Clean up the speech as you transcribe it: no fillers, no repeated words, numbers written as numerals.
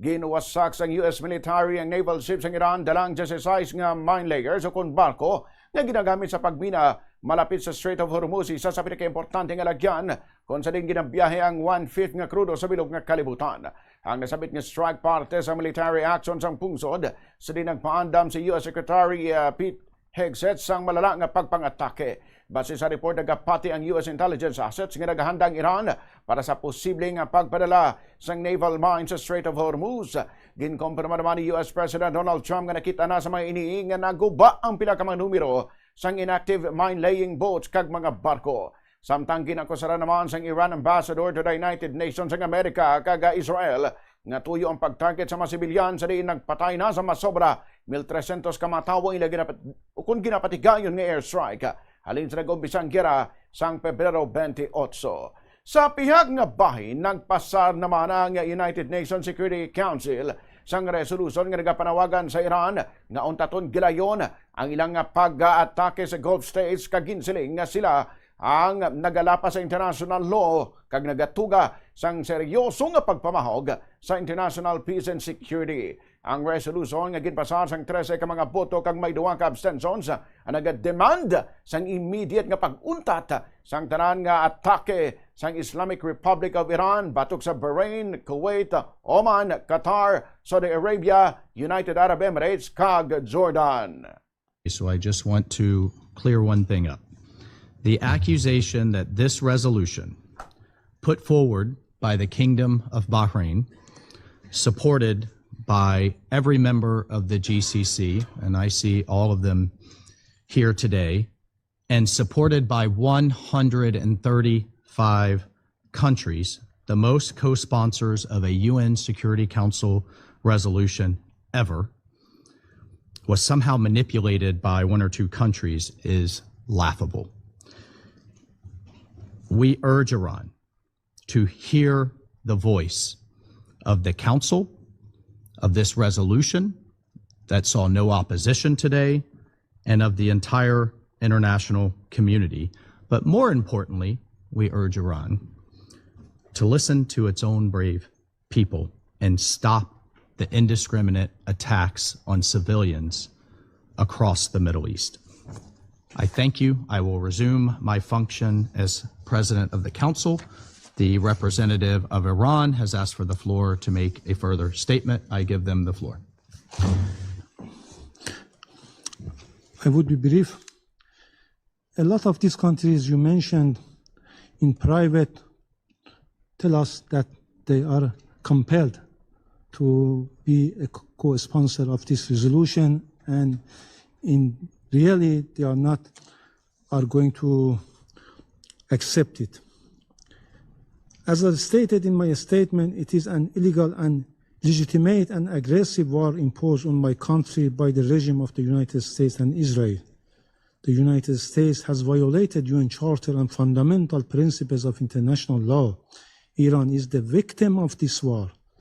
Ginuwasak sang US military ang naval ships ng Iran dalang 16 nga mine layers o kun barko nga ginagamit sa pagmina malapit sa Strait of Hormuz. Isa sa pinaka-importante nga lagyan kung sa din ginabiyahe ang 1/5 nga krudo sa bilog nga kalibutan. Ang nasabit nga strike parte sa military action sang pungsod sa din nagpaandam si US Secretary Pete Hegseth sang malala nga pagpangatake. Base sa report, nagapati ang US intelligence assets nga nagahanda ang Iran para sa posibleng pagpadala sang naval mine sa Strait of Hormuz. Ginkompirma naman ni US President Donald Trump nga nakita na sa mga iniing nga naguba ang pila ka mga numero sang inactive mine-laying boats kag mga barko. Samtang ginakusara naman sang Iran Ambassador to the United Nations ng Amerika kag Israel nga tuyo ang pag-target sa mga sibilyan sa diin nagpatay na sa masobra 1,300 ka matawo ila kung ginapatigayon nga airstrike halin sa nag-umpisang gera sang Pebrero 28. Sa pihag nga bahin, nagpasar naman ang United Nations Security Council sang resolusyon nga nagapanawagan sa Iran nga untaton gilayon ang ilang pag-atake sa Gulf States kaginsiling nga sila ang nagalapa sa international law kag nagatuga sang seryosong pagpamahog sa international peace and security. Ang resolution nga ginpasar sang 13 ka mga boto kag may 2 ka abstentions ang nagademand sang immediate nga pag-untat sang tanan nga atake sang Islamic Republic of Iran batok sa Bahrain, Kuwait, Oman, Qatar, Saudi Arabia, United Arab Emirates kag Jordan. So I just want to clear one thing up. The accusation that this resolution put forward by the Kingdom of Bahrain, supported by every member of the GCC, and I see all of them here today, and supported by 135 countries, the most co-sponsors of a UN Security Council resolution ever, was somehow manipulated by 1 or 2 countries is laughable. We urge Iran to hear the voice of the Council, of this resolution that saw no opposition today, and of the entire international community. But more importantly, we urge Iran to listen to its own brave people and stop the indiscriminate attacks on civilians across the Middle East. I thank you. I will resume my function as President of the Council. The representative of Iran has asked for the floor to make a further statement. I give them the floor. I would be brief. A lot of these countries you mentioned in private tell us that they are compelled to be a co-sponsor of this resolution, and in really they are going to accept it. As I stated in my statement, it is an illegal and legitimate and aggressive war imposed on my country by the regime of the United States and Israel. The United States has violated UN Charter and fundamental principles of international law. Iran is the victim of this war.